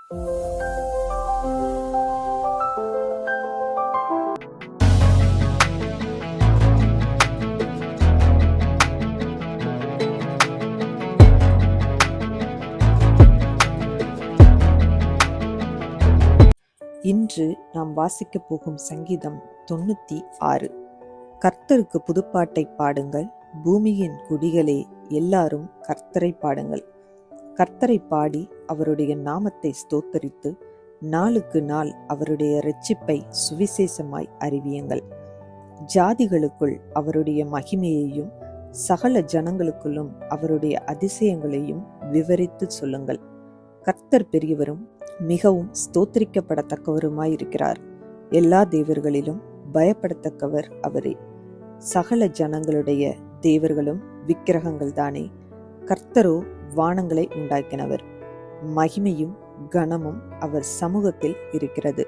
இன்று நாம் வாசிக்கப் போகும் சங்கீதம் 96. கர்த்தருக்கு புதுப்பாட்டை பாடுங்கள், பூமியின் குடிகளே எல்லாரும் கர்த்தரை பாடுங்கள். கர்த்தரை பாடி அவருடைய நாமத்தை ஸ்தோத்தரித்து நாளுக்கு நாள் அவருடைய இரட்சிப்பை சுவிசேஷமாய் அறிவியுங்கள். ஜாதிகளுக்குள் அவருடைய மகிமையையும் சகல ஜனங்களுக்குள்ளும் அவருடைய அதிசயங்களையும் விவரித்து சொல்லுங்கள். கர்த்தர் பெரியவரும் மிகவும் ஸ்தோத்திரிக்கப்படத்தக்கவருமாயிருக்கிறார். எல்லா தேவர்களிலும் பயப்படத்தக்கவர் அவரே. சகல ஜனங்களுடைய தேவர்களும் விக்கிரகங்கள் தானே. கர்த்தரோ வானங்களை உண்டாக்கினவர். மகிமையும் கனமும் அவர் சமூகத்தில் இருக்கிறது.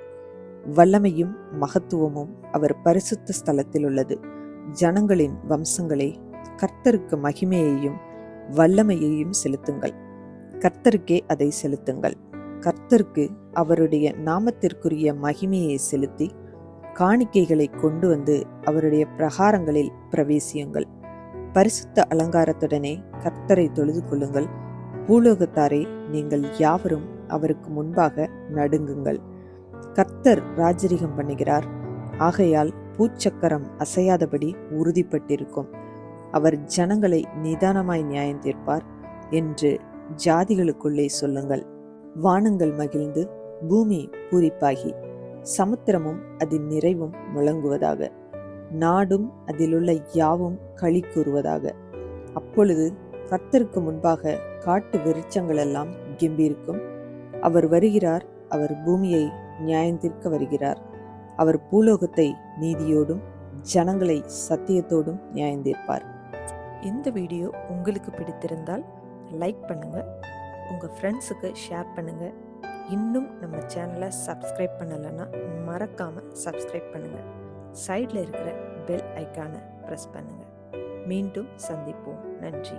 வல்லமையும் மகத்துவமும் அவர் பரிசுத்த ஸ்தலத்தில் உள்ளது. ஜனங்களின் வம்சங்களே, கர்த்தருக்கு மகிமையையும் வல்லமையையும் செலுத்துங்கள். கர்த்தருக்கே அதை செலுத்துங்கள். கர்த்தருக்கு அவருடைய நாமத்திற்குரிய மகிமையை செலுத்தி காணிக்கைகளை கொண்டு வந்து அவருடைய பிரகாரங்களில் பிரவேசியுங்கள். பரிசுத்த அலங்காரத்துடனே கர்த்தரை தொழுது கொள்ளுங்கள். பூலோகத்தாரே, நீங்கள் யாவரும் அவருக்கு முன்பாக நடுங்குங்கள். கர்த்தர் ராஜரிகம் பண்ணுகிறார். ஆகையால் பூச்சக்கரம் அசையாதபடி உறுதிப்பட்டிருக்கும். அவர் ஜனங்களை நிதானமாய் நியாயம் தீர்ப்பார் என்று ஜாதிகளுக்குள்ளே சொல்லுங்கள். வானங்கள் மகிழ்ந்து பூமி பூரிப்பாகி சமுத்திரமும் அதன் நிறைவும் முழங்குவதாக. நாடும் அதிலுள்ள யாவும் களி கூறுவதாக. அப்பொழுது கர்த்தருக்கு முன்பாக காட்டு விருட்சங்களெல்லாம் கெம்பீரிக்கும். அவர் வருகிறார். அவர் பூமியை நியாயந்தீர்க்க வருகிறார். அவர் பூலோகத்தை நீதியோடும் ஜனங்களை சத்தியத்தோடும் நியாயந்தீர்ப்பார். இந்த வீடியோ உங்களுக்கு பிடித்திருந்தால் லைக் பண்ணுங்க, உங்க ஃப்ரெண்ட்ஸுக்கு ஷேர் பண்ணுங்க. இன்னும் நம்ம சேனலை சப்ஸ்கிரைப் பண்ணலைன்னா மறக்காம சப்ஸ்கிரைப் பண்ணுங்க. சைடில் இருக்கிற பெல் ஐக்கானை ப்ரெஸ் பண்ணுங்க. மீண்டும் சந்திப்போம். நன்றி.